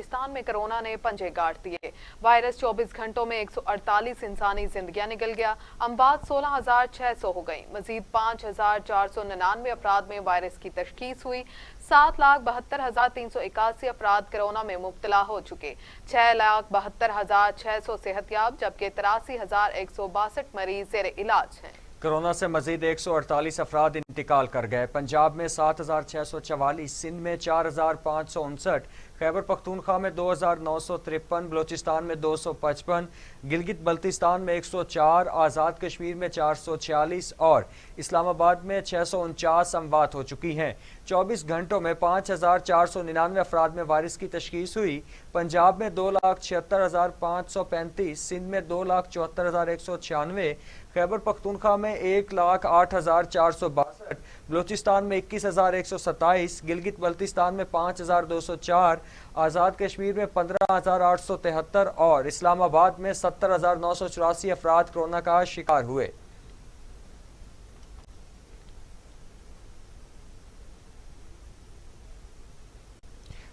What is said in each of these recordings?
पाकिस्तान में कोरोना ने पंजे गाड़ दिए। वायरस 24 घंटों में 148 इंसानी जिंदगियां निकल गया। अमवात 16,600 हो गई। मजीद 5,499 अफराद में वायरस की तशखीस हुई। 7,72,381 अफराद कोरोना में मुब्तला हो चुके। 6,72,600 सेहतयाब, जबकि 83,162 मरीज ज़ेर इलाज हैं। कोरोना से मजीद 148 अफराद इंतकाल कर गए। पंजाब में 7,644, सिंध में 4,559, खैबर पख्तूनख्वा में 2,953, बलोचिस्तान में 255, गिलगित बल्तिस्तान में 104, आज़ाद कश्मीर में 446 और इस्लामाबाद में 649 अमवात हो चुकी हैं। 24 घंटों में 5,499 अफराद में वायरस की तशखीस हुई। पंजाब में 2,76,535, सिंध में 2,74,196, खैबर पख्तूनख्वा में 1,08,462, बलूचिस्तान में 21,127, गिलगित बल्तिस्तान में 5,204, आज़ाद कश्मीर में 15,873 और इस्लामाबाद में 70,984 अफराद कोरोना का शिकार हुए।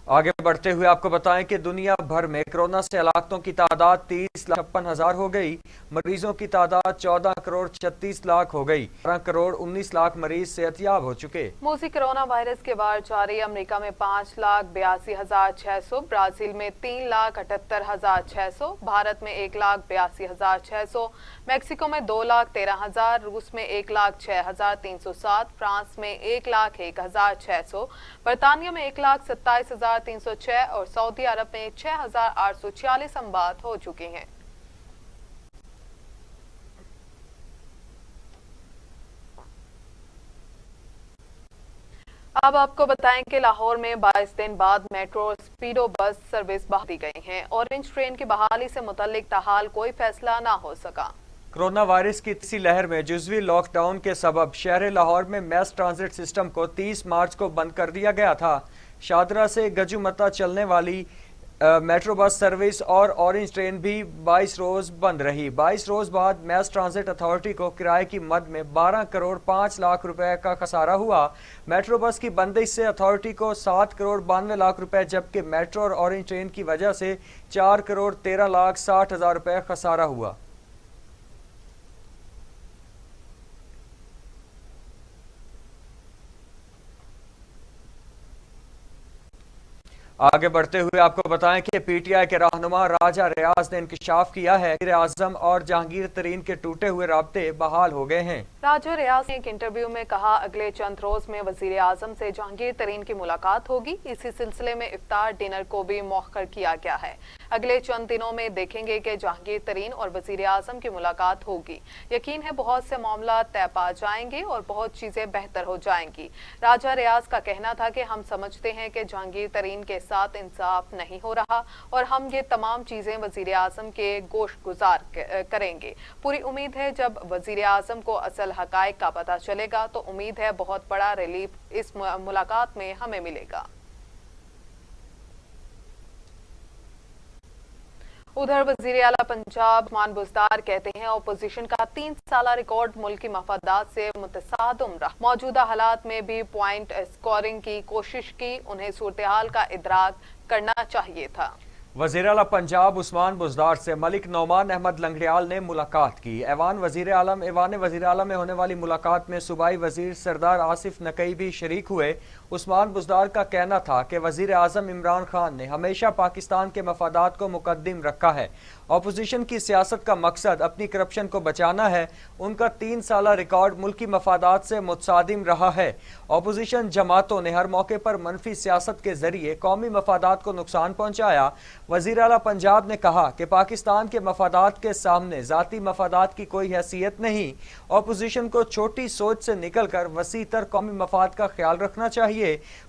आगे बढ़ते हुए आपको बताएं कि दुनिया भर में कोरोना से हलाकतों की तादाद 30,56,000 हो गई। मरीजों की तादाद 14,36,00,000 हो गई। 12,19,00,000 मरीज सेहतयाब हो चुके। मौसी कोरोना वायरस के बार जारी। अमेरिका में 5,82,600, ब्राजील में 3,78,600, भारत में 1,82,600, मैक्सिको में 2,13,000, रूस में 1,06,307, फ्रांस में 1,01,600, बरतानिया में 1,27,306 और सऊदी अरब में 6,846 अमवात हो चुके हैं। अब आपको बताएं कि लाहौर में 22 दिन बाद मेट्रो और स्पीडो बस सर्विस बहाल दी गई हैं। ऑरेंज ट्रेन की बहाली से मुतल्लिक ताहाल कोई फैसला ना हो सका। कोरोना वायरस की तीसरी लहर में जुज़वी लॉकडाउन के सबब शहर लाहौर में मैस ट्रांजिट सिस्टम को 30 मार्च को बंद कर दिया गया था। शादरा से गजुमता चलने वाली मेट्रो बस सर्विस और ऑरेंज ट्रेन भी 22 रोज बंद रही। 22 रोज बाद मैस ट्रांजिट अथॉरिटी को किराए की मद में 12 करोड़ 5 लाख रुपए का खसारा हुआ। मेट्रो बस की बंदिश से अथॉरिटी को 7 करोड़ 92 लाख रुपए, जबकि मेट्रो और ऑरेंज ट्रेन की वजह से 4 करोड़ 13 लाख 60 हजार रुपए खसारा हुआ। आगे बढ़ते हुए आपको बताएं कि पीटीआई के रहनुमा राजा रियाज ने इंकशाफ किया है कि वज़ीर-ए-आज़म और जहांगीर तरीन के टूटे हुए राब्ते बहाल हो गए हैं। राजा रियाज ने एक इंटरव्यू में कहा, अगले चंद रोज में वज़ीर-ए-आज़म से जहांगीर तरीन की मुलाकात होगी। इसी सिलसिले में इफ्तार डिनर को भी मौखर किया गया है। अगले चंद दिनों में देखेंगे कि जहांगीर तरीन और वज़ीर-ए-आज़म की मुलाकात होगी। यकीन है बहुत से मामला तय पा जाएंगे और बहुत चीजें बेहतर हो जाएंगी। राजा रियाज का कहना था कि हम समझते हैं कि जहांगीर तरीन के साथ इंसाफ नहीं हो रहा और हम ये तमाम चीजें वज़ीर-ए-आज़म के गोश्तगुजार करेंगे। पूरी उम्मीद है जब वज़ीर-ए-आज़म को असल हकायक का पता चलेगा तो उम्मीद है बहुत बड़ा रिलीफ इस मुलाकात में हमें मिलेगा। उधर वज़ीर आला पंजाब उस्मान बुज़दार कहते हैं, अपोजिशन का 3 साला रिकॉर्ड मुल्की मफादात से मुतसादम रहा। मौजूदा हालात में भी पॉइंट स्कोरिंग की कोशिश की। उन्हें सूरत-ए-हाल का इदराक करना चाहिए था। वज़ीर आला पंजाब उस्मान बुज़दार से मलिक नौमान अहमद लंगड़ियाल ने मुलाकात की। ऐवान वज़ीर आला में होने वाली मुलाकात में सूबाई वज़ीर सरदार आसिफ नकई भी शरीक हुए। उस्मान बुज़दार का कहना था कि वज़ीर आज़म इमरान खान ने हमेशा पाकिस्तान के मफादात को मुकद्दिम रखा है। अपोजिशन की सियासत का मकसद अपनी करप्शन को बचाना है। उनका 3 साला रिकॉर्ड मुल्की मफादात से मुतसादिम रहा है। अपोजिशन जमातों ने हर मौके पर मनफी सियासत के जरिए कौमी मफादात को नुकसान पहुंचाया। वज़ीर आला पंजाब ने कहा कि पाकिस्तान के मफादात के सामने ज़ाती मफादात की कोई हैसियत नहीं। अपोजिशन को छोटी सोच से निकल कर वसी तर कौमी मफाद का ख्याल रखना चाहिए।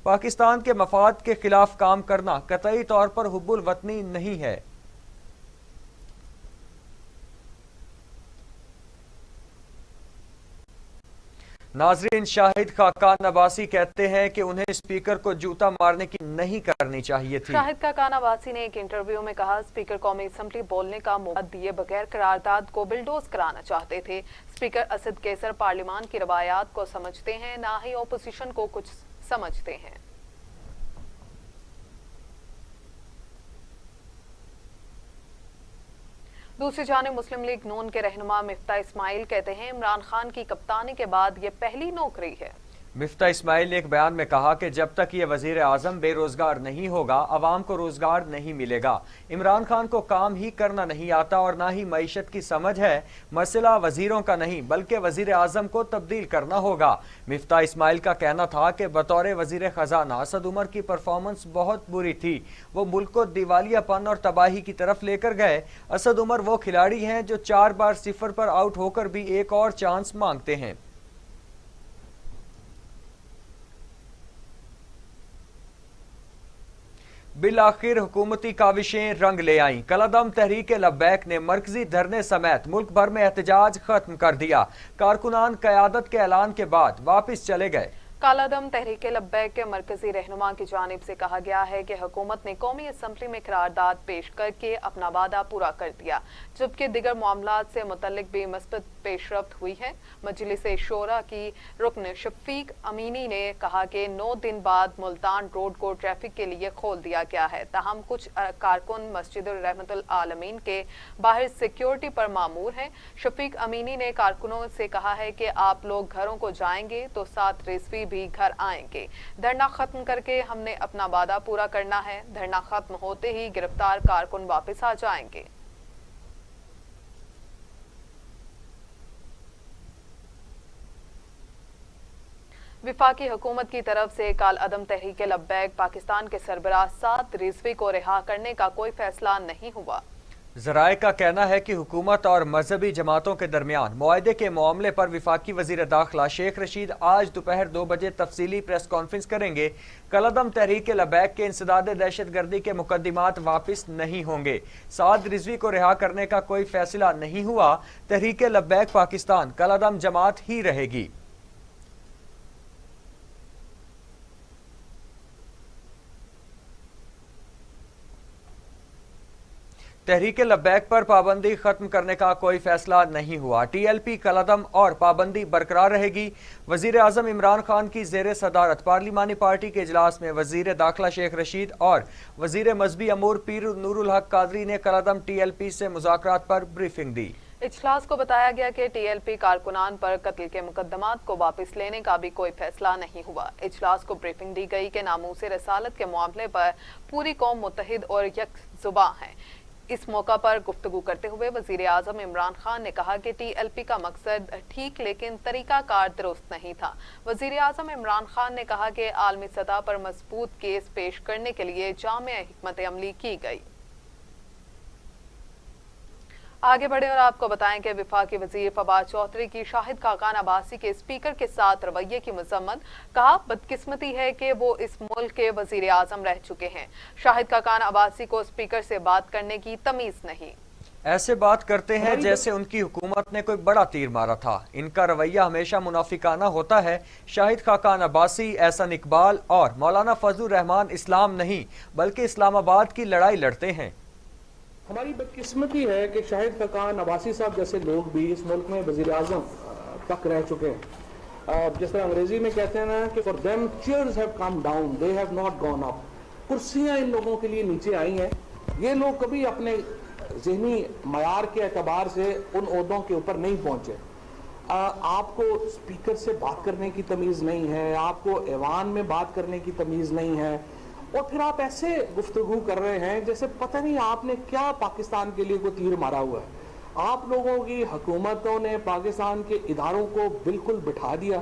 पाकिस्तान के मफाद के खिलाफ काम करना कतई तौर पर हुब्बुल वतनी नहीं है। नाजरीन, शाहिद खाकान अब्बासी कहते हैं कि उन्हें स्पीकर को जूता मारने की नहीं करनी चाहिए थी। शाहिद खाकान अब्बासी ने एक इंटरव्यू में कहा, स्पीकर कौमी असम्बली बोलने का मौका दिए बगैर करारदाद को बिल्डोज कराना चाहते थे। स्पीकर असद कैसर पार्लियामान की रवायात को समझते हैं, ना ही अपोजिशन को कुछ समझते हैं। दूसरी जानिब मुस्लिम लीग नून के रहनुमा मिफ्ता इस्माइल कहते हैं इमरान खान की कप्तानी के बाद ये पहली नौकरी है। मिफ्ता इस्माइल ने एक बयान में कहा कि जब तक ये वजीर आजम बेरोजगार नहीं होगा अवाम को रोजगार नहीं मिलेगा। इमरान खान को काम ही करना नहीं आता और ना ही मईशत की समझ है। मसला वजीरों का नहीं बल्कि वजीर आजम को तब्दील करना होगा। मिफ्ता इस्माइल का कहना था कि बतौर वजीर खजाना असद उमर की परफॉर्मेंस बहुत बुरी थी। वो मुल्क को दिवालियापन और तबाही की तरफ लेकर गए। असद उमर वो खिलाड़ी हैं जो 4 बार 0 पर आउट होकर भी एक और चांस मांगते हैं। बिल आखिर हुकूमती काविशें रंग ले आईं। कलादम तहरीक लब्बैक ने मरकजी धरने समेत मुल्क भर में एहतजाज खत्म कर दिया। कारकुनान क़यादत के ऐलान के बाद वापस चले गए। कालादम तहरीक लब्बैक के मरकजी रहनुमा की जानिब से कहा गया है कि हुकूमत ने कौमी असम्बली में करारदाद पेश करके अपना वादा पूरा कर दिया, जबकि दिगर मामलात से मुतल्लिक भी मस्बत पेशरफ्त हुई है। मजलिस शोरा की रुकन शफीक अमीनी ने कहा कि 9 दिन बाद मुल्तान रोड को ट्रैफिक के लिए खोल दिया गया है। ताहम कुछ कारकुन मस्जिद रहमतुल आलमीन के बाहर सिक्योरिटी पर मामूर हैं। शफीक अमीनी ने कारकुनों से कहा है कि आप लोग घरों को जाएंगे तो 7 रिजवी भी घर आएंगे। धरना खत्म करके हमने अपना वादा पूरा करना है। धरना खत्म होते ही गिरफ्तार कारकुन वापस आ जाएंगे। विफाकी हुकूमत की तरफ से कालअदम तहरीक लब्बैक पाकिस्तान के सरबराह 7 रिजवी को रिहा करने का कोई फैसला नहीं हुआ। ज़राए का कहना है कि हुकूमत और मजहबी जमातों के दरमियान मुआहदे के मामले पर विफाकी वजीर दाखिला शेख रशीद आज दोपहर 2 बजे तफसीली प्रेस कॉन्फ्रेंस करेंगे। कलअदम तहरीक लब्बैक के इंसदाद दहशत गर्दी के मुकदमात वापस नहीं होंगे। 7 रिजवी को रिहा करने का कोई फैसला नहीं हुआ। तहरीक लब्बैक पाकिस्तान कलअदम जमात ही रहेगी। तहरीक लब्बैक पर पाबंदी खत्म करने का कोई फैसला नहीं हुआ। TLP कलअदम और पाबंदी बरकरार रहेगी। वजीर आजम इमरान खान की जेर सदारत पार्लिमानी पार्टी के इजलास में वजीर दाखिला शेख रशीद और वजीर मजहबी अमूर पीर नूरुल हक कादरी ने कलअदम TLP से मुज़ाकरात पर ब्रीफिंग दी। इजलास को बताया गया कि TLP कारकुनान पर कत्ल के मुकदमात को वापस लेने का भी कोई फैसला नहीं हुआ। इजलास को ब्रीफिंग दी गई कि नामूस रसालत के मामले पर पूरी कौम मुत्तहिद और यकजुबां है। इस मौका पर गुफ्तगू करते हुए वजीर आजम इमरान खान ने कहा कि TLP का मकसद ठीक लेकिन तरीकाकार दुरुस्त नहीं था। वजीर आजम इमरान खान ने कहा कि आलमी सतह पर मजबूत केस पेश करने के लिए जामे हिकमत अमली की गई। आगे बढ़े और आपको बताएं कि वफाकी वजीर फवाद चौधरी की शाहिद खाकान अब्बासी के स्पीकर के साथ रवैये की मजम्मत। कहा बदकिस्मती है कि वो इस मुल्क के वजीर आजम रह चुके हैं। शाहिद खाकान अब्बासी को स्पीकर से बात करने की तमीज नहीं। ऐसे बात करते हैं जैसे उनकी हुकूमत ने कोई बड़ा तीर मारा था। इनका रवैया हमेशा मुनाफिकाना होता है। शाहिद खाकान अब्बासी, एहसन इकबाल और मौलाना फजलुर रहमान इस्लाम नहीं बल्कि इस्लामाबाद की लड़ाई लड़ते हैं। हमारी बदकिस्मती है कि शाहिद खाकान अब्बासी साहब जैसे लोग भी इस मुल्क में वज़ीर आज़म तक रह चुके हैं। जिस तरह अंग्रेजी में कहते हैं ना कि for them chairs have come down, they have not gone up. कुर्सियां इन लोगों के लिए नीचे आई हैं। ये लोग कभी अपने ज़हनी मयार के एतबार से उन ओहदों के ऊपर नहीं पहुंचे। आपको स्पीकर से बात करने की तमीज़ नहीं है, आपको ऐवान में बात करने की तमीज़ नहीं है, और फिर आप ऐसे गुफ्तगू कर रहे हैं जैसे पता नहीं आपने क्या पाकिस्तान के लिए कोई तीर मारा हुआ है। आप लोगों की हुकूमतों ने पाकिस्तान के इदारों को बिल्कुल बिठा दिया।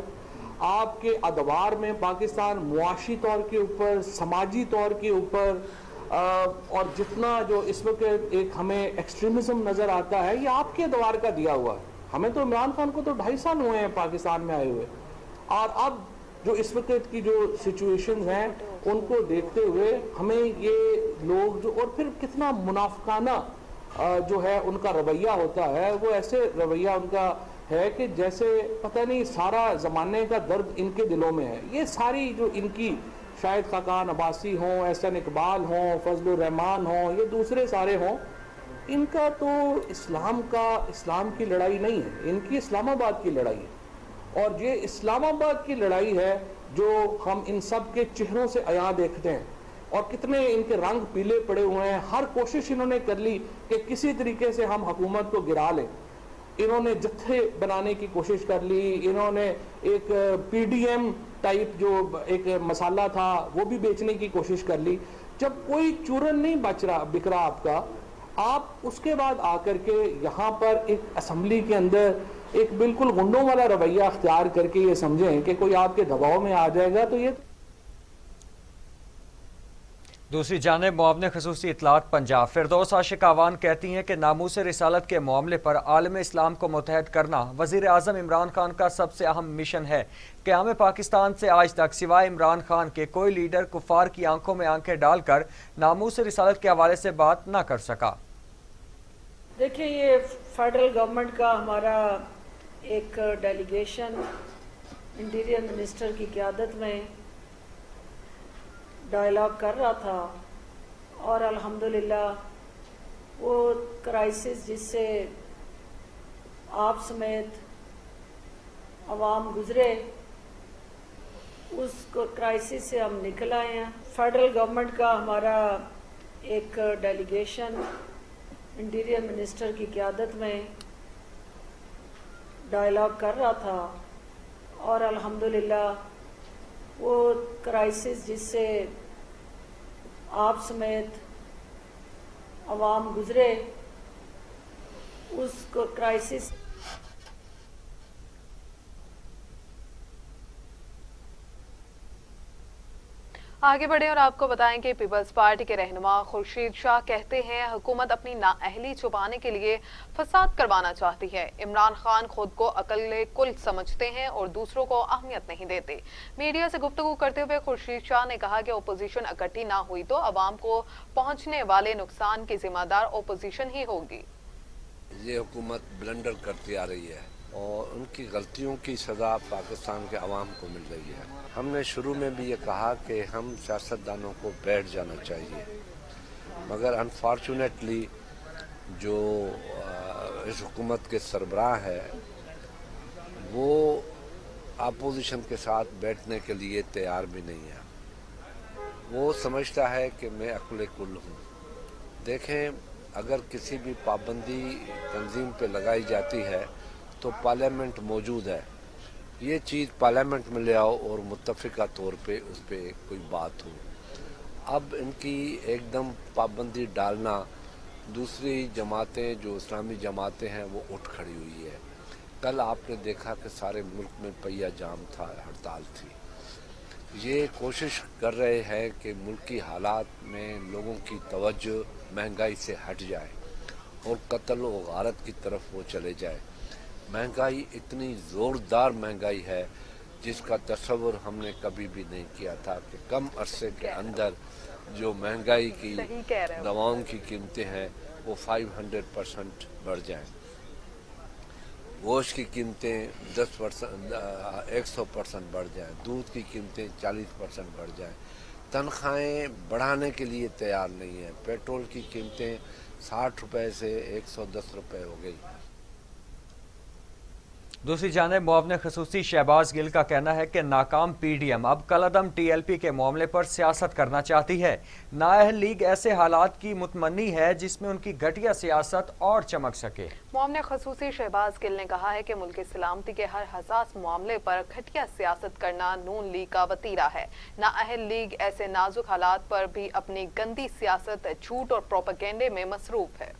आपके अदवार में पाकिस्तान मुआशी तौर के ऊपर, समाजी तौर के ऊपर और जितना जो इस वक्त एक हमें एक्सट्रीमिज्म नज़र आता है ये आपके अदवार का दिया हुआ है। हमें तो इमरान खान को तो 2.5 साल हुए हैं पाकिस्तान में आए हुए, और अब जो इस वक्त की जो सिचुएशंस हैं उनको देखते हुए हमें ये लोग जो, और फिर कितना मुनाफिकाना जो है उनका रवैया होता है, वो ऐसे रवैया उनका है कि जैसे पता नहीं सारा ज़माने का दर्द इनके दिलों में है। ये सारी जो इनकी शाहिद खाकान अब्बासी हों, एहसन इकबाल हों, फजलुर रहमान हों, ये दूसरे सारे हों, इनका तो इस्लाम की लड़ाई नहीं है, इनकी इस्लामाबाद की लड़ाई है। और ये इस्लामाबाद की लड़ाई है जो हम इन सब के चेहरों से अया देखते हैं और कितने इनके रंग पीले पड़े हुए हैं। हर कोशिश इन्होंने कर ली कि किसी तरीके से हम हुकूमत को गिरा लें। इन्होंने जत्थे बनाने की कोशिश कर ली, इन्होंने एक पीडीएम टाइप जो एक मसाला था वो भी बेचने की कोशिश कर ली। जब कोई चूरन नहीं बिक रहा आपका, आप उसके बाद आकर के यहाँ पर एक असेंबली के अंदर एक बिल्कुल गुंडों वाला रवैया अख्तियार करके ये समझें कि कोई आपके दबाव में आ जाएगा, तो ये दूसरी जानिब मुआवने खसूसी इतलात पंजाब फिरदौस आशिक आवान कहती हैं कि नामूस रिसालत के मामले पर आलम इस्लाम को मुतहद करना वज़ीर आज़म इमरान खान का सबसे अहम मिशन है। क़याम पाकिस्तान से आज तक सिवाय इमरान खान के कोई लीडर कुफार की आंखों में आंखें डालकर नामूस रिसालत के हवाले से बात न कर सका। देखिए, ये फेडरल गवर्नमेंट का हमारा एक डेलीगेशन इंटीरियर मिनिस्टर की क़यादत में डायलॉग कर रहा था और अल्हम्दुलिल्लाह वो क्राइसिस जिससे आप समेत अवाम गुजरे, उस क्राइसिस से हम निकल आए हैं। फेडरल गवर्नमेंट का हमारा एक डेलीगेशन इंटीरियर मिनिस्टर की क़यादत में डायलॉग कर रहा था और अल्हम्दुलिल्लाह वो क्राइसिस जिससे आप समेत अवाम गुजरे, उस क्राइसिस आगे बढ़े और आपको बताएं कि पीपल्स पार्टी के रहनुमा खुर्शीद शाह कहते हैं हुकूमत अपनी नाअहली छुपाने के लिए फसाद करवाना चाहती है। इमरान खान खुद को अकल कुल समझते हैं और दूसरों को अहमियत नहीं देते। मीडिया से गुफ्तगू करते हुए खुर्शीद शाह ने कहा कि ओपोजिशन इकट्ठी ना हुई तो अवाम को पहुंचने वाले नुकसान की जिम्मेदार ओपोजिशन ही होगी। ये हुकूमत ब्लंडर करती आ रही है और उनकी गलतियों की सज़ा पाकिस्तान के अवाम को मिल रही है। हमने शुरू में भी ये कहा कि हम सियासतदानों को बैठ जाना चाहिए, मगर अनफॉर्चुनेटली जो इस हुकूमत के सरबराह है वो अपोजिशन के साथ बैठने के लिए तैयार भी नहीं है। वो समझता है कि मैं अक्ल कुल हूँ। देखें, अगर किसी भी पाबंदी तंजीम पे लगाई जाती है तो पार्लियामेंट मौजूद है, ये चीज़ पार्लियामेंट में ले आओ और मुत्तफ़िका तौर पे उस पर कोई बात हो। अब इनकी एकदम पाबंदी डालना, दूसरी जमातें जो इस्लामी जमातें हैं वो उठ खड़ी हुई है। कल आपने देखा कि सारे मुल्क में पहिया जाम था, हड़ताल थी। ये कोशिश कर रहे हैं कि मुल्की हालात में लोगों की तवज्जो महंगाई से हट जाए और कत्ल व गारत की तरफ वो चले जाए। महंगाई इतनी ज़ोरदार महंगाई है जिसका तस्वुर हमने कभी भी नहीं किया था कि कम अरसे के अंदर जो महंगाई की दवाओं की कीमतें हैं वो 500% बढ़ जाएं। गोश्त की कीमतें 100% बढ़ जाएं, दूध की कीमतें 40% बढ़ जाएं। तनख्वाहें बढ़ाने के लिए तैयार नहीं है। पेट्रोल की कीमतें 60 रुपये से 110 रुपये हो गई। दूसरी जानिब मुआवने खसूसी शहबाज गिल का कहना है कि नाकाम पीडीएम अब कलअदम टीएलपी के मामले पर सियासत करना चाहती है। नाअहल लीग ऐसे हालात की मुतमन्नी है जिसमें उनकी घटिया सियासत और चमक सके। मुआवने खसूसी शहबाज गिल ने कहा है कि मुल्क की सलामती के हर हसास मामले पर घटिया सियासत करना नून लीग का वतीरा है। नाअहल लीग ऐसे नाजुक हालात पर भी अपनी गंदी सियासत, झूठ और प्रोपेगेंडे में मसरूफ है।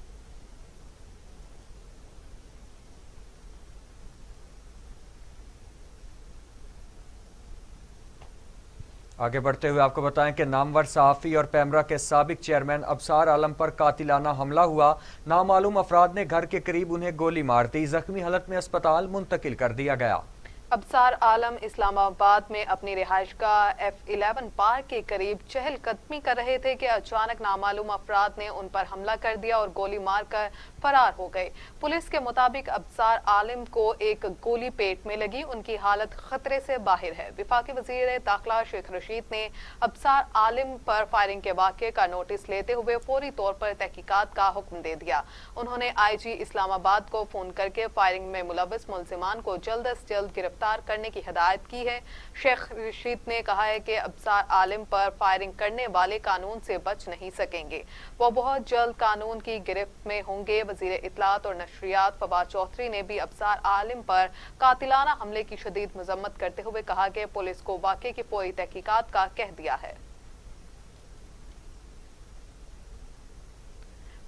आगे बढ़ते हुए आपको बताएं कि नामवर सहाफ़ी और पैमरा के साबिक चेयरमैन अबसार आलम पर कातिलाना हमला हुआ। नामालूम अफराद ने घर के करीब उन्हें गोली मार दी। जख्मी हालत में अस्पताल मुंतकिल कर दिया गया। अबसार आलम इस्लामाबाद में अपनी रिहाइशगाह F11 पार्क के करीब चहलकदमी कर रहे थे कि अचानक नामालूम अफराद ने उन पर हमला कर दिया और गोली मारकर फरार हो गए। पुलिस के मुताबिक अबसार आलम को एक गोली पेट में लगी। उनकी हालत खतरे से बाहर है। वफाकी वज़ीर दाखिला शेख रशीद ने अबसार आलम पर फायरिंग के वाक़े का नोटिस लेते हुए फौरी तौर पर तहकीकात का हुक्म दे दिया। उन्होंने IG इस्लामाबाद को फोन करके फायरिंग में मुलव्वस मुल्ज़िमान को जल्द से जल्द गिरफ्तार गिरफ्तार करने की हिदायत की है। शेख रशीद ने कहा है कि अब्सार आलिम पर फायरिंग करने वाले कानून से बच नहीं सकेंगे, वो बहुत जल्द कानून की गिरफ्त में होंगे। वजीर इत्तलात और नशरियात फवाद चौधरी ने भी अब्सार आलिम पर कातिलाना हमले की शदीद मजम्मत करते हुए कहा कि पुलिस को वाक़े की पूरी तहकीकात का कह दिया है।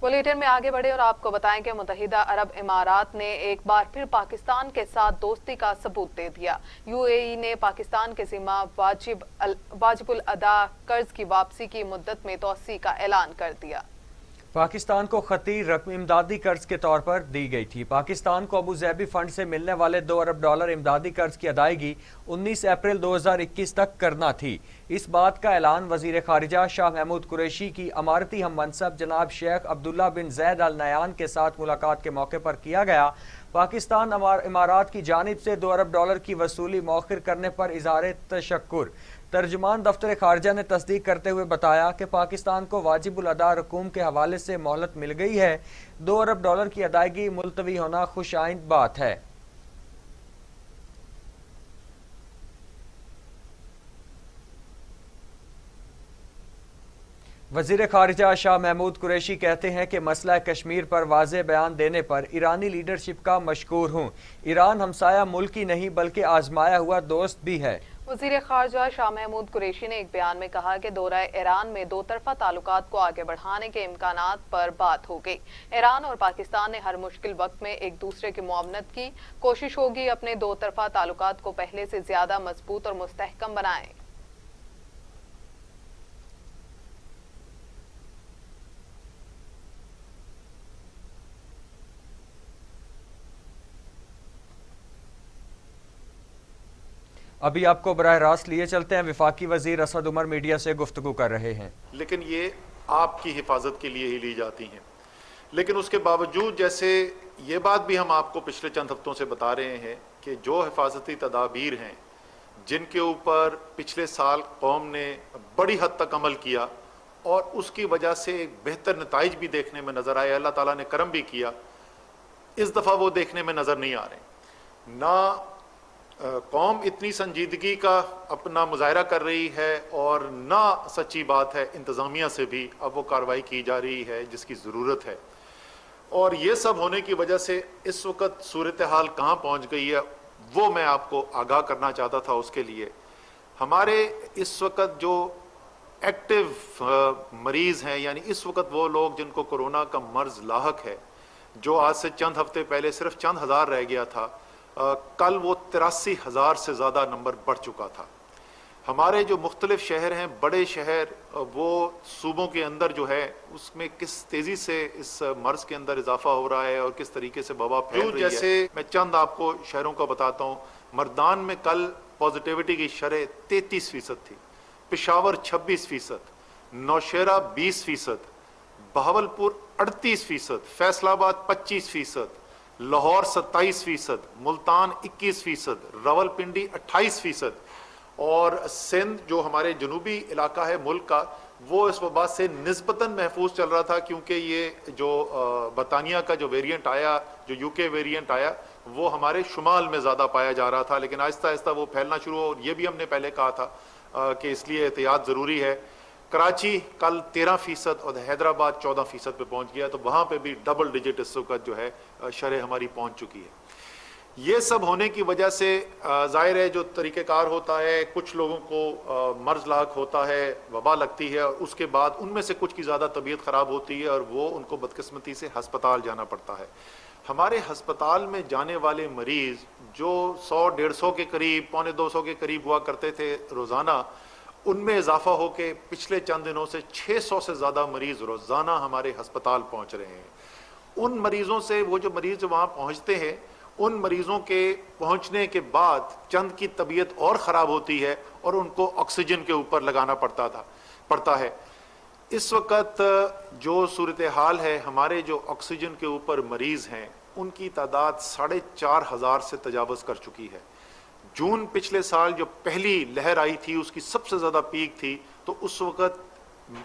बुलेटिन में आगे बढ़े और आपको बताएं कि मुत्तहिदा अरब इमारात ने एक बार फिर पाकिस्तान के साथ दोस्ती का सबूत दे दिया। यूएई ने पाकिस्तान के ज़िम्मा वाजिबुल अदा कर्ज की वापसी की मुद्दत में तोसी का ऐलान कर दिया। पाकिस्तान को खती रकम इमदादी कर्ज के तौर पर दी गई थी। पाकिस्तान को अबू ज़ैबी फंड से मिलने वाले $2 अरब इमदादी कर्ज की अदायगी 19 अप्रैल 2021 तक करना थी। इस बात का ऐलान वज़ीर ख़ारिजा शाह महमूद कुरैशी की अमारती हम मनसब जनाब शेख अब्दुल्ला बिन ज़ैद अल नयान के साथ मुलाकात के मौके पर किया गया। पाकिस्तान इमारात की जानिब से $2 अरब की वसूली मौखिर करने पर इज़हार तशक्कुर। तर्जुमान दफ्तर खारजा ने तस्दीक करते हुए बताया कि पाकिस्तान को वाजिबुल अदा रकूम के हवाले से मोहलत मिल गई है। $2 अरब की अदायगी मुलतवी होना खुश आइंद बात है। वज़ीर ख़ारिजा शाह महमूद कुरैशी कहते हैं कि मसला कश्मीर पर वाज़ेह बयान देने पर ईरानी लीडरशिप का मशकूर हूँ। ईरान हमसाया मुल्क ही नहीं बल्कि आजमाया हुआ दोस्त भी है। वज़ीर ख़ारिजा शाह महमूद कुरैशी ने एक बयान में कहा कि दौरा ईरान में दो तरफा ताल्लुकात को आगे बढ़ाने के इम्कानात पर बात हो गई। ईरान और पाकिस्तान ने हर मुश्किल वक्त में एक दूसरे की मुआवनत की। कोशिश होगी अपने दो तरफा ताल्लुकात को पहले से ज्यादा मजबूत और मुस्तहकम बनाएं। अभी आपको बराह रास्त लिए चलते हैं। वफाकी वजीर असद उमर मीडिया से गुफ्तगू कर रहे हैं। लेकिन ये आपकी हिफाजत के लिए ही ली जाती हैं। लेकिन उसके बावजूद जैसे ये बात भी हम आपको पिछले चंद हफ्तों से बता रहे हैं कि जो हिफाजती तदाबीर हैं जिनके ऊपर पिछले साल कौम ने बड़ी हद तक अमल किया और उसकी वजह से एक बेहतर नताइज भी देखने में नज़र आए, अल्लाह ताला ने करम भी किया, इस दफ़ा वो देखने में नज़र नहीं आ रहे। ना कौम इतनी संजीदगी का अपना मुजाहरा कर रही है और ना सच्ची बात है इंतज़ामिया से भी अब वो कार्रवाई की जा रही है जिसकी ज़रूरत है। और ये सब होने की वजह से इस वक्त सूरत हाल कहाँ पहुँच गई है वो मैं आपको आगाह करना चाहता था। उसके लिए हमारे इस वक्त जो एक्टिव मरीज़ हैं, यानी इस वक्त वो लोग जिनको कोरोना का मर्ज़ लाहक है, जो आज से चंद हफ्ते पहले सिर्फ चंद हज़ार रह गया था, कल वो 83,000 से ज़्यादा नंबर बढ़ चुका था। हमारे जो मुख्तलिफ शहर हैं, बड़े शहर, वो सूबों के अंदर जो है उसमें किस तेज़ी से इस मर्ज़ के अंदर इजाफा हो रहा है और किस तरीके से वबा फैल रही है। जैसे मैं चंद आपको शहरों का बताता हूँ। मर्दान में कल पॉजिटिविटी की शरह 33% थी, पेशावर 26%, नौशेरा 20%, बहावलपुर 38%, फैसलाबाद 25%, लाहौर 27%, मुल्तान 21%, रावलपिंडी 28% और सिंध जो हमारे जनूबी इलाका है मुल्क का, वो इस वबा से निस्बतन महफूज चल रहा था, क्योंकि ये जो बरतानिया का जो वेरिएंट आया, जो यूके वेरिएंट आया, वो हमारे शुमाल में ज़्यादा पाया जा रहा था, लेकिन आहिस्ता आहिस्ता वो फैलना शुरू हो। और ये भी हमने पहले कहा था कि इसलिए एहतियात ज़रूरी है। कराची कल 13% और हैदराबाद 14% पे पहुंच गया, तो वहाँ पे भी डबल डिजिट इस वक्त जो है शरह हमारी पहुंच चुकी है। ये सब होने की वजह से ज़ाहिर है जो तरीक़ेकार होता है, कुछ लोगों को मर्ज़ लाक होता है, वबा लगती है और उसके बाद उनमें से कुछ की ज़्यादा तबीयत ख़राब होती है और वो उनको बदकिस्मती से हस्पताल जाना पड़ता है। हमारे हस्पताल में जाने वाले मरीज़ जो 100-150 के करीब, 250 के करीब हुआ करते थे रोज़ाना, उनमें इजाफा हो के पिछले चंद दिनों से 600 से ज़्यादा मरीज़ रोज़ाना हमारे हस्पताल पहुंच रहे हैं। उन मरीज़ों से, वो जो मरीज़ वहाँ पहुँचते हैं, उन मरीज़ों के पहुँचने के बाद चंद की तबीयत और ख़राब होती है और उनको ऑक्सीजन के ऊपर लगाना पड़ता है। इस वक्त जो सूरत हाल है, हमारे जो ऑक्सीजन के ऊपर मरीज़ हैं उनकी तादाद 4,500 से तजावज़ कर चुकी है। जून पिछले साल जो पहली लहर आई थी उसकी सबसे ज़्यादा पीक थी, तो उस वक्त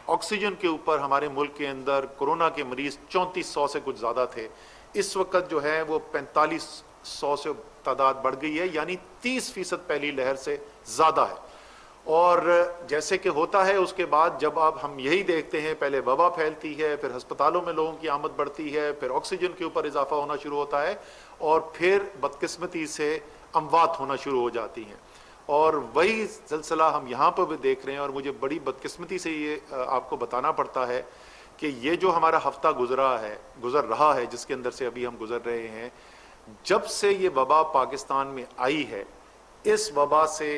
ऑक्सीजन के ऊपर हमारे मुल्क के अंदर कोरोना के मरीज़ 3400 से कुछ ज़्यादा थे। इस वक्त जो है वो 45 100 से तादाद बढ़ गई है, यानी 30% पहली लहर से ज़्यादा है। और जैसे कि होता है उसके बाद जब अब हम यही देखते हैं, पहले वबा फैलती है, फिर अस्पतालों में लोगों की आमद बढ़ती है, फिर ऑक्सीजन के ऊपर इजाफा होना शुरू होता है और फिर बदकिस्मती से अमवात होना शुरू हो जाती हैं। और वही सिलसिला हम यहाँ पर भी देख रहे हैं। और मुझे बड़ी बदकिस्मती से ये आपको बताना पड़ता है कि ये जो हमारा हफ्ता गुजर रहा है जिसके अंदर से अभी हम गुजर रहे हैं, जब से ये वबा पाकिस्तान में आई है, इस वबा से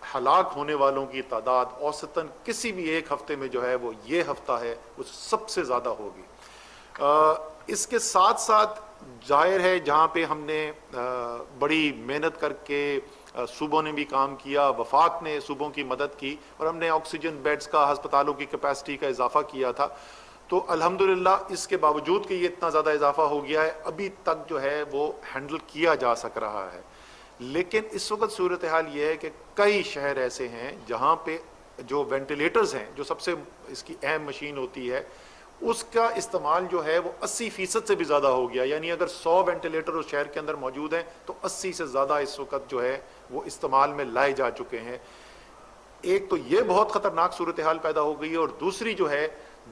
हलाक होने वालों की तादाद औसतन किसी भी एक हफ्ते में जो है वो ये हफ्ता है वो सबसे ज़्यादा होगी। इसके साथ साथ जाहिर है जहाँ पे हमने बड़ी मेहनत करके सूबों ने भी काम किया, वफाक ने सूबों की मदद की और हमने ऑक्सीजन बेड्स का, अस्पतालों की कैपेसिटी का इजाफा किया था, तो अल्हम्दुलिल्लाह इसके बावजूद कि ये इतना ज़्यादा इजाफा हो गया है, अभी तक जो है वो हैंडल किया जा सक रहा है। लेकिन इस वक्त सूरत हाल ये है कि कई शहर ऐसे हैं जहाँ पे जो वेंटिलेटर्स हैं, जो सबसे इसकी अहम मशीन होती है, उसका इस्तेमाल जो है वो 80% से भी ज़्यादा हो गया। यानी अगर 100 वेंटिलेटर उस शहर के अंदर मौजूद हैं तो 80 से ज़्यादा इस वक्त जो है वो इस्तेमाल में लाए जा चुके हैं। एक तो ये बहुत ख़तरनाक सूरत हाल पैदा हो गई है, और दूसरी जो है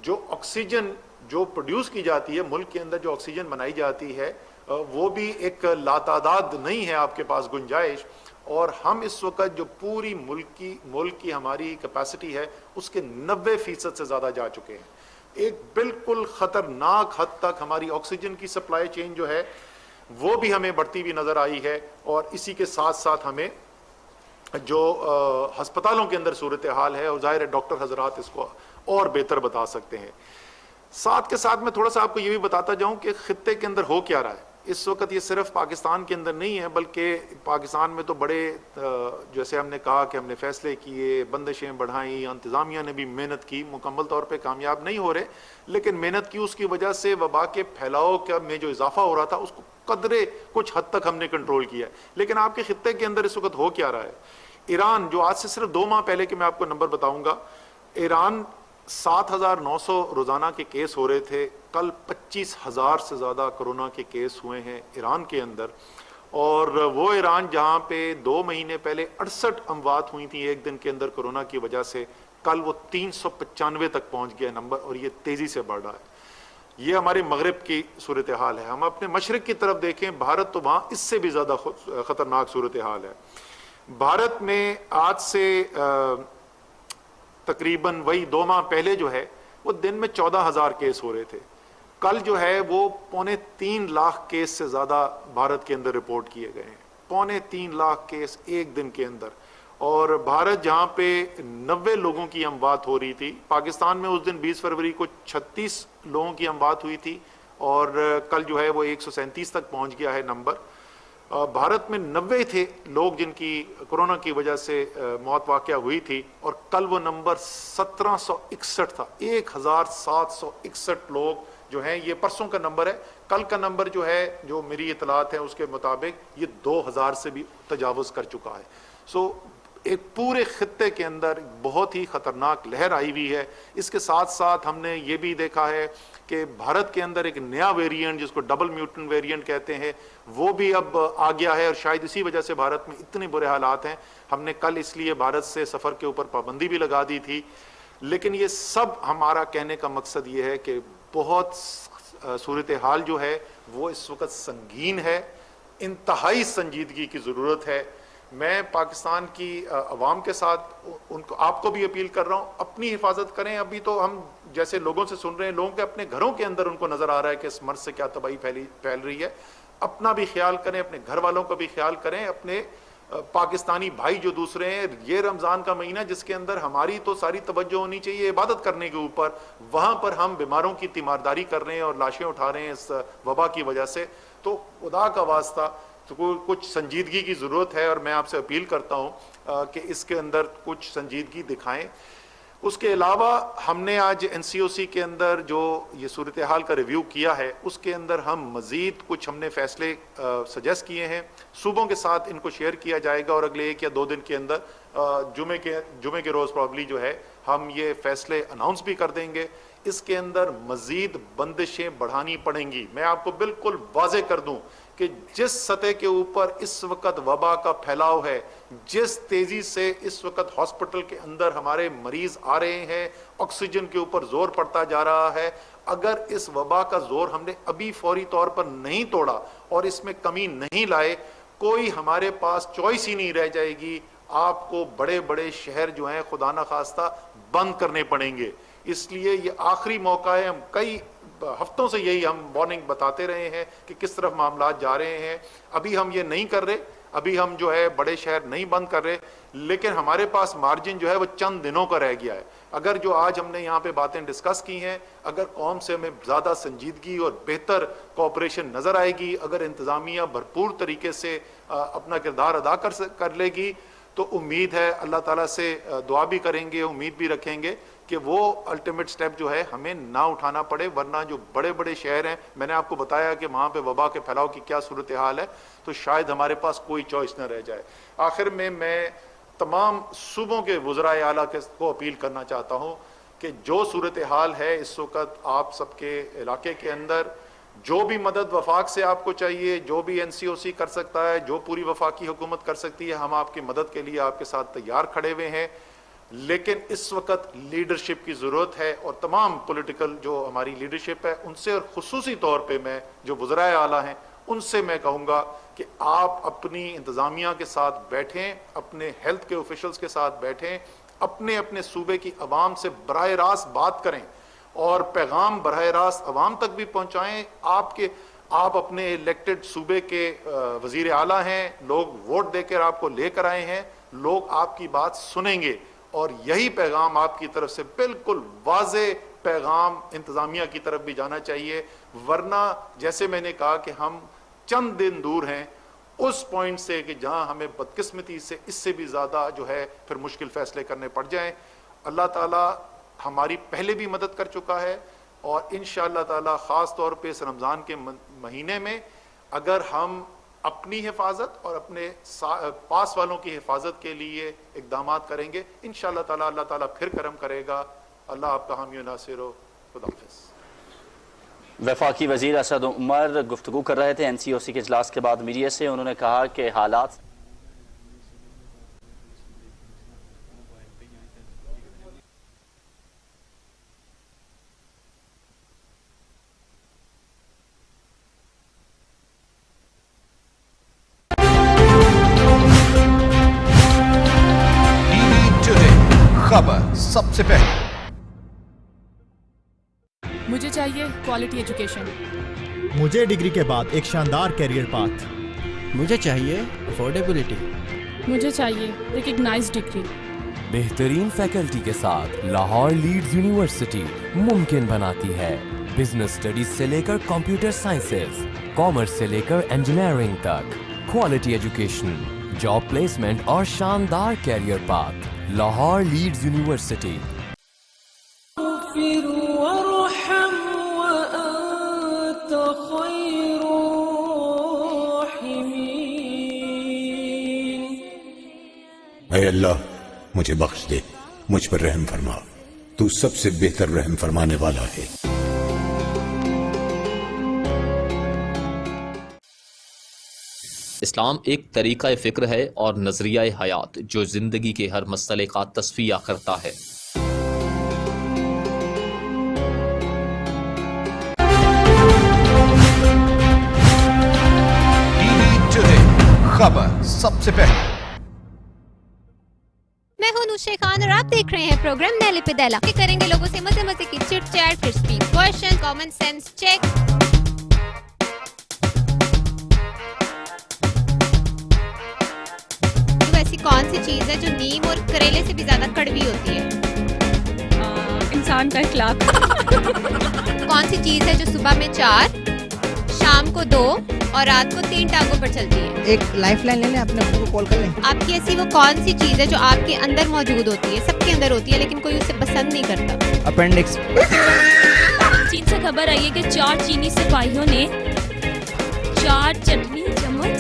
जो ऑक्सीजन जो प्रोड्यूस की जाती है, मुल्क के अंदर जो ऑक्सीजन बनाई जाती है, वो भी एक लातादाद नहीं है आपके पास गुंजाइश। और हम इस वक्त जो पूरी मुल्क की हमारी कैपेसिटी है उसके 90% से ज़्यादा जा चुके हैं। एक बिल्कुल ख़तरनाक हद तक हमारी ऑक्सीजन की सप्लाई चेन जो है वो भी हमें बढ़ती हुई नज़र आई है। और इसी के साथ साथ हमें जो हस्पतालों के अंदर सूरत हाल है, और ज़ाहिर है डॉक्टर हजरात इसको और बेहतर बता सकते हैं। साथ के साथ मैं थोड़ा सा आपको ये भी बताता जाऊं कि खित्ते के अंदर हो क्या रहा है इस वक्त। ये सिर्फ पाकिस्तान के अंदर नहीं है, बल्कि पाकिस्तान में तो बड़े जैसे हमने कहा कि हमने फैसले किए, बंदिशें बढ़ाई, इंतज़ामिया ने भी मेहनत की, मुकम्मल तौर पे कामयाब नहीं हो रहे, लेकिन मेहनत की, उसकी वजह से वबा के फैलाव में जो इजाफा हो रहा था उसको कदरे कुछ हद तक हमने कंट्रोल किया है। लेकिन आपके खित्ते के अंदर इस वक्त हो क्या रहा है? ईरान, जो आज से सिर्फ 2 माह पहले के मैं आपको नंबर बताऊंगा, ईरान 7,900 रोज़ाना के केस हो रहे थे, कल 25,000 से ज़्यादा कोरोना के केस हुए हैं ईरान के अंदर। और वो ईरान जहाँ पे 2 महीने पहले 68 अमवात हुई थी एक दिन के अंदर कोरोना की वजह से, कल वो 395 तक पहुँच गया नंबर, और ये तेज़ी से बढ़ रहा है। ये हमारे मगरिब की सूरत हाल है। हम अपने मशरिक की तरफ देखें, भारत तो वहाँ इससे भी ज़्यादा ख़तरनाक सूरत हाल है। भारत में आज से तकरीबन वही 2 माह पहले जो है वो दिन में 14,000 केस हो रहे थे। कल जो है वो 3.25 लाख केस से ज़्यादा भारत के अंदर रिपोर्ट किए गए हैं, 3.25 लाख केस एक दिन के अंदर। और भारत जहाँ पे 90 लोगों की अमवात हो रही थी, पाकिस्तान में उस दिन 20 फरवरी को 36 लोगों की अमवात हुई थी, और कल जो है वो 137 तक पहुँच गया है नंबर। भारत में 90 थे लोग जिनकी कोरोना की वजह से मौत वाक़या हुई थी, और कल वो नंबर 1761 था। 1761 लोग जो हैं, ये परसों का नंबर है। कल का नंबर जो है, जो मेरी इतलात है उसके मुताबिक, ये 2000 से भी तजावुज़ कर चुका है। सो एक पूरे खित्ते के अंदर बहुत ही ख़तरनाक लहर आई हुई है। इसके साथ साथ हमने ये भी देखा है कि भारत के अंदर एक नया वेरिएंट, जिसको डबल म्यूटेंट वेरिएंट कहते हैं, वो भी अब आ गया है, और शायद इसी वजह से भारत में इतने बुरे हालात हैं। हमने कल इसलिए भारत से सफ़र के ऊपर पाबंदी भी लगा दी थी। लेकिन ये सब हमारा कहने का मकसद ये है कि बहुत सूरत हाल जो है वो इस वक्त संगीन है, इंतहाई संजीदगी की ज़रूरत है। मैं पाकिस्तान की अवाम के साथ उनको, आपको भी अपील कर रहा हूँ, अपनी हिफाजत करें। अभी तो हम जैसे लोगों से सुन रहे हैं, लोगों के अपने घरों के अंदर उनको नज़र आ रहा है कि इस मर्ज से क्या तबाही फैल रही है। अपना भी ख्याल करें, अपने घर वालों का भी ख्याल करें, अपने पाकिस्तानी भाई जो दूसरे हैं। ये रमज़ान का महीना जिसके अंदर हमारी तो सारी तवज्जो होनी चाहिए इबादत करने के ऊपर, वहाँ पर हम बीमारों की तीमारदारी कर रहे हैं और लाशें उठा रहे हैं इस वबा की वजह से। तो खुदा का वास्ता तो कुछ संजीदगी की ज़रूरत है, और मैं आपसे अपील करता हूँ कि इसके अंदर कुछ संजीदगी दिखाएं। उसके अलावा हमने आज NCOC के अंदर जो ये सूरत हाल का रिव्यू किया है, उसके अंदर हम मज़ीद कुछ हमने फ़ैसले सजेस्ट किए हैं, सूबों के साथ इनको शेयर किया जाएगा, और अगले 1 या 2 दिन के अंदर जुमे के रोज़ प्रॉब्ली जो है हम ये फ़ैसले अनाउंस भी कर देंगे। اس کے اندر مزید بندشیں بڑھانی پڑیں گی. میں آپ کو بالکل واضح کر دوں کہ جس سطح کے اوپر اس وقت وبا کا پھیلاؤ ہے, جس تیزی سے اس وقت ہاسپٹل کے اندر ہمارے مریض آ رہے ہیں, آکسیجن کے اوپر زور پڑتا جا رہا ہے, اگر اس وبا کا زور ہم نے ابھی فوری طور پر نہیں توڑا اور اس میں کمی نہیں لائے, کوئی ہمارے پاس چوائس ہی نہیں رہ جائے گی. آپ کو بڑے بڑے شہر جو ہیں خدا نخواستہ بند کرنے پڑیں گے. اس لیے یہ آخری موقع ہے. ہم کئی ہفتوں سے یہی ہم وارننگ بتاتے رہے ہیں کہ کس طرف معاملات جا رہے ہیں. ابھی ہم یہ نہیں کر رہے, ابھی ہم جو ہے بڑے شہر نہیں بند کر رہے, لیکن ہمارے پاس مارجن جو ہے وہ چند دنوں کا رہ گیا ہے. اگر جو آج ہم نے یہاں پہ باتیں ڈسکس کی ہیں, اگر قوم سے ہمیں زیادہ سنجیدگی اور بہتر کوآپریشن نظر آئے گی, اگر انتظامیہ بھرپور طریقے سے اپنا کردار ادا کر لے گی, تو امید ہے اللہ تعالیٰ سے دعا بھی کریں گے, امید بھی رکھیں گے کہ وہ الٹیمیٹ سٹیپ جو ہے ہمیں نہ اٹھانا پڑے. ورنہ جو بڑے بڑے شہر ہیں, میں نے آپ کو بتایا کہ وہاں پہ وبا کے پھیلاؤ کی کیا صورتحال ہے, تو شاید ہمارے پاس کوئی چوائس نہ رہ جائے. آخر میں تمام صوبوں کے وزرائے اعلیٰ کو اپیل کرنا چاہتا ہوں کہ جو صورتحال ہے اس وقت آپ سب کے علاقے کے اندر, جو بھی مدد وفاق سے آپ کو چاہیے, جو بھی NCOC کر سکتا ہے, جو پوری وفاقی حکومت کر سکتی ہے, ہم آپ کی مدد کے لیے آپ کے ساتھ تیار کھڑے ہوئے ہیں. لیکن اس وقت لیڈرشپ کی ضرورت ہے, اور تمام پولیٹیکل جو ہماری لیڈرشپ ہے ان سے, اور خصوصی طور پہ میں جو وزرائے اعلیٰ ہیں ان سے میں کہوں گا کہ آپ اپنی انتظامیہ کے ساتھ بیٹھیں, اپنے ہیلتھ کے آفیشلز کے ساتھ بیٹھیں, اپنے اپنے صوبے کی عوام سے براہ راست بات کریں اور پیغام براہ راست عوام تک بھی پہنچائیں. آپ اپنے الیکٹڈ صوبے کے وزیر اعلیٰ ہیں, لوگ ووٹ دے کر آپ کو لے کر آئے ہیں, لوگ آپ کی بات سنیں گے, اور یہی پیغام آپ کی طرف سے بالکل واضح پیغام انتظامیہ کی طرف بھی جانا چاہیے. ورنہ جیسے میں نے کہا کہ ہم چند دن دور ہیں اس پوائنٹ سے کہ جہاں ہمیں بدقسمتی سے اس سے بھی زیادہ جو ہے پھر مشکل فیصلے کرنے پڑ جائیں. اللہ تعالیٰ ہماری پہلے بھی مدد کر چکا ہے, اور انشاءاللہ تعالیٰ خاص طور پہ اس رمضان کے مہینے میں اگر ہم اپنی حفاظت اور اپنے پاس والوں کی حفاظت کے لیے اقدامات کریں گے, انشاءاللہ تعالیٰ اللہ تعالیٰ پھر کرم کرے گا. اللہ آپ کا حامی و ناصر ہو. خدا حافظ. وفاقی وزیر اسد عمر گفتگو کر رہے تھے NCOC کے اجلاس کے بعد میڈیا سے. انہوں نے کہا کہ حالات خبر سب سے پہلے. مجھے چاہیے کوالٹی ایجوکیشن. مجھے ڈگری کے بعد ایک شاندار کیریئر پاتھ. مجھے چاہیے افورڈیبلٹی. مجھے چاہیے ریکگنائزڈ ڈگری. بہترین فیکلٹی کے ساتھ لاہور لیڈز یونیورسٹی ممکن بناتی ہے بزنس اسٹڈیز سے لے کر کمپیوٹر سائنسز, کامرس سے لے کر انجینئرنگ تک. کوالٹی ایجوکیشن, جاب پلیسمنٹ اور شاندار career path. Lahore Leads university. اے اللہ مجھے بخش دے, مجھ پر رحم فرما, تو سب سے بہتر رحم فرمانے والا ہے. اسلام ایک طریقہ فکر ہے اور نظریہ حیات جو زندگی کے ہر مسئلے کا تصفیہ کرتا ہے. خبر سب سے پہلے. میں ہوں نوشے خان اور آپ دیکھ رہے ہیں پروگرام دہلی پہ دہلا. کریں گے لوگوں سے مزے مزے کی چٹ چیٹ, پھر speed question, common sense check. ایسی کون سی چیز ہے جو نیم اور کریلے سے بھی زیادہ کڑوی ہوتی ہے؟ انسان کا اخلاق. کون سی چیز ہے جو صبح میں 4, شام کو 2 اور رات کو 3 ٹانگوں پر چلتی ہے؟ ایک لائف لائن لے لیں, اپنے ابو کو کال کر لیں. آپ کی ایسی وہ کون سی چیز ہے جو آپ کے اندر موجود ہوتی ہے, سب کے اندر ہوتی ہے لیکن کوئی اسے پسند نہیں کرتا؟ اپینڈکس. چین سے خبر آئی ہے کہ 4 چینی سپاہیوں نے 4 چٹنی چمچ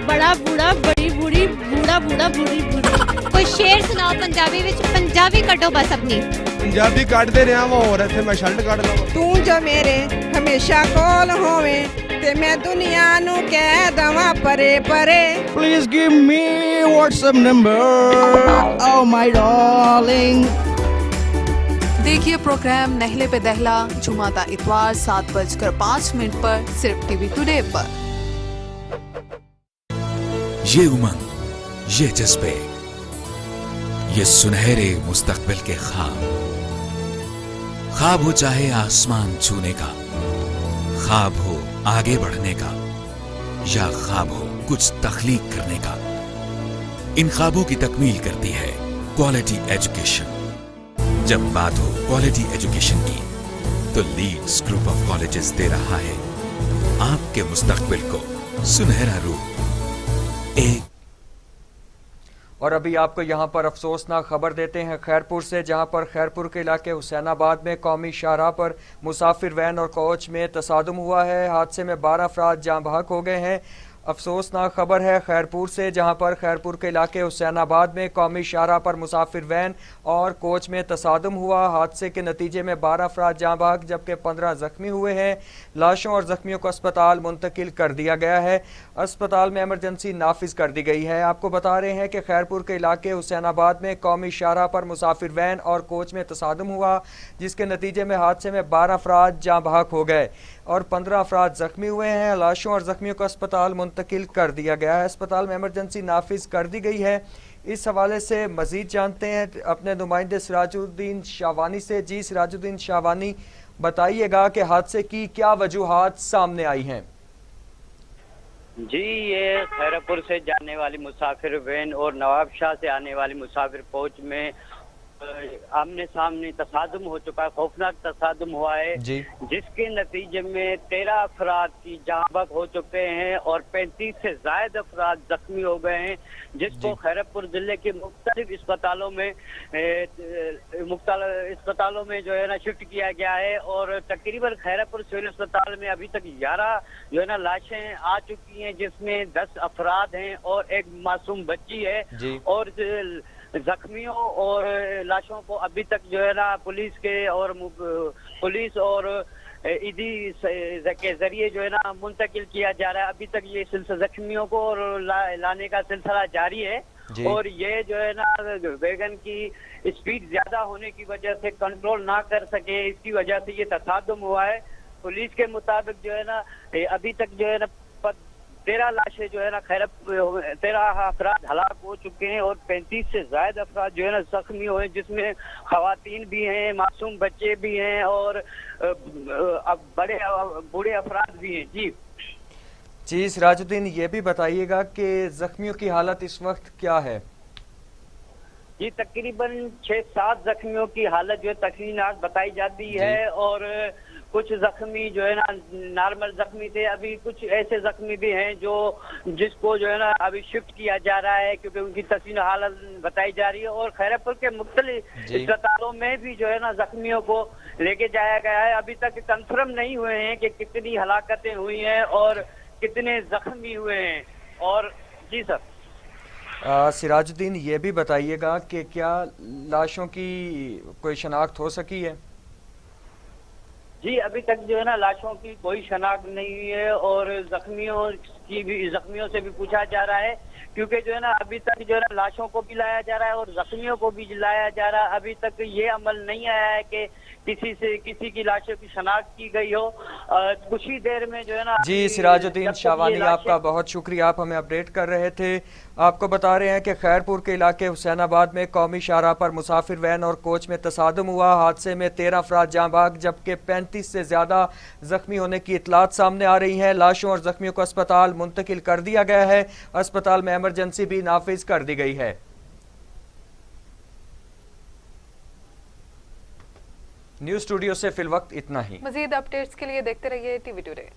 बड़ा बूढ़ा बड़ी बूढ़ी बूढ़ा बूढ़ा बूढ़ी बूढ़ी। कोई शेर सुनाओ पंजाबी विच, पंजाबी कटो बस अपनी। पंजाबी कटदे रहा वा और इत्थे मैं शर्ट कट लवां। तू जो मेरे हमेशा कोल होवे ते मैं दुनिया नू कह दवां परे परे। Please give me WhatsApp number. Oh my darling. देखिए प्रोग्राम नहले पे दहला जुमाता इतवार 7:05 पर सिर्फ टीवी टुडे पर। ये उमंग, ये जज्बे, ये सुनहरे मुस्तकबिल के ख्वाब हो चाहे आसमान छूने का, ख्वाब हो आगे बढ़ने का, या ख्वाब हो कुछ तख्लीक करने का, इन ख्वाबों की तकमील करती है क्वालिटी एजुकेशन। जब बात हो क्वालिटी एजुकेशन की तो लीड्स ग्रुप ऑफ कॉलेजेस दे रहा है आपके मुस्तकबिल को सुनहरा रूप। और अभी आपको यहाँ पर अफसोसनाक खबर देते हैं खैरपुर से, जहाँ पर खैरपुर के इलाके हुसैनाबाद में कौमी शाहराह पर मुसाफिर वैन और कोच में तसादुम हुआ है। हादसे में 12 अफराद जाँ बहक हो गए हैं। अफसोसनाक खबर है खैरपुर से, जहां पर खैरपुर के इलाके हुसैनाबाद में कौमी शाहराह पर मुसाफिर वैन और कोच में तसादुम हुआ। हादसे के नतीजे में 12 अफराद जाँ बहक जबकि 15 जख्मी हुए हैं। लाशों और जख्मियों को अस्पताल मुंतकिल कर दिया गया है। अस्पताल में इमरजेंसी नाफिज कर दी गई है। आपको बता रहे हैं कि खैरपुर के इलाके हुसैनाबाद में कौमी शाहराह पर मुसाफिर वैन और कोच में तसादुम हुआ, जिसके नतीजे में हादसे में 12 अफराद जाँ बहक हो गए और 15 अफराद जख्मी हुए हैं। लाशों और जख्मियों को अस्पताल मुंतकिल कर दिया गया है। अस्पताल में इमरजेंसी नाफिज कर दी गई है। इस हवाले से मजीद जानते हैं अपने नुमाइंदे सिराजुद्दीन शाहवानी से। जी सिराजुद्दीन शाहवानी, बताइएगा कि हादसे की क्या वजूहात सामने आई हैं? जी, ये खैरपुर से जाने वाली मुसाफिर वैन और नवाबशाह से आने वाली मुसाफिर कोच में आमने सामने तसादुम हो चुका है। खौफनाक तसादुम हुआ है जिसके नतीजे में 13 अफराद की जाँ बहक हो चुके हैं और 35 से ज्यादा अफराद जख्मी हो गए हैं, जिसको खैरपुर जिले के मुख्तलिफ अस्पतालों में जो है ना शिफ्ट किया गया है। और तकरीबन खैरपुर सिविल अस्पताल में अभी तक 11 जो है ना लाशें आ चुकी हैं, जिसमें 10 अफराद हैं और एक मासूम बच्ची है। और जख्मियों और लाशों को अभी तक जो है ना पुलिस और ईदी के जरिए जो है ना मुंतकिल किया जा रहा है। अभी तक ये सिलसिला जख्मियों को और लाने का सिलसिला जारी है। और ये जो है ना वैगन की स्पीड ज्यादा होने की वजह से कंट्रोल ना कर सके, इसकी वजह से ये तसादुम हुआ है। पुलिस के मुताबिक जो है ना अभी तक जो है ना 13 लाशें जो है ना 13 अफराद हलाक हो चुके हैं और 35 से ज्यादा अफराद जो है ना जख्मी हुए, जिसमें खवातीन भी हैं, मासूम बच्चे भी हैं और बूढ़े अफराद भी हैं। जी सिराजुद्दीन, ये भी बताइएगा कि जख्मियों की हालत इस वक्त क्या है? जी, तकरीबन 6-7 जख्मियों की हालत जो है तकलीफनाक बताई जाती है और कुछ जख्मी जो है ना नॉर्मल जख्मी थे। अभी कुछ ऐसे जख्मी भी हैं जिसको जो है ना अभी शिफ्ट किया जा रहा है, क्योंकि उनकी तस्वीर हालत बताई जा रही है। और खैरपुर के मुख्तलिफ अस्पतालों में भी जो है ना जख्मियों को लेके जाया गया है। अभी तक कंफर्म नहीं हुए हैं कि कितनी हलाकतें हुई हैं और कितने जख्मी हुए हैं। और जी सर, सिराजुद्दीन, ये भी बताइएगा कि क्या लाशों की कोई शनाख्त हो सकी है? जी, अभी तक जो है ना लाशों की कोई शनाख्त नहीं हुई है और जख्मियों से भी पूछा जा रहा है, क्योंकि जो है ना अभी तक जो है ना लाशों को भी लाया जा रहा है और जख्मियों को भी लाया जा रहा है। अभी तक ये अमल नहीं आया है कि किसी की लाशों की शनाख्त की गई हो। कुछ ही देर में जो है ना। जी सिराजुद्दीन शाहवानी, आपका बहुत शुक्रिया, आप हमें अपडेट कर रहे थे। आपको बता रहे हैं कि खैरपुर के इलाके हुसैनाबाद में कौमी शाहराह पर मुसाफिर वैन और कोच में तसादुम हुआ। हादसे में 13 अफराद जाँ बहक जबकि 35 से ज्यादा जख्मी होने की इतलात सामने आ रही हैं। लाशों और जख्मियों को अस्पताल मुंतकिल कर दिया गया है। अस्पताल में इमरजेंसी भी नाफिज कर दी गई है। न्यूज़ स्टूडियो से फिल वक्त इतना ही। मजीद अपडेट्स के लिए देखते रहिए टीवी टुडे।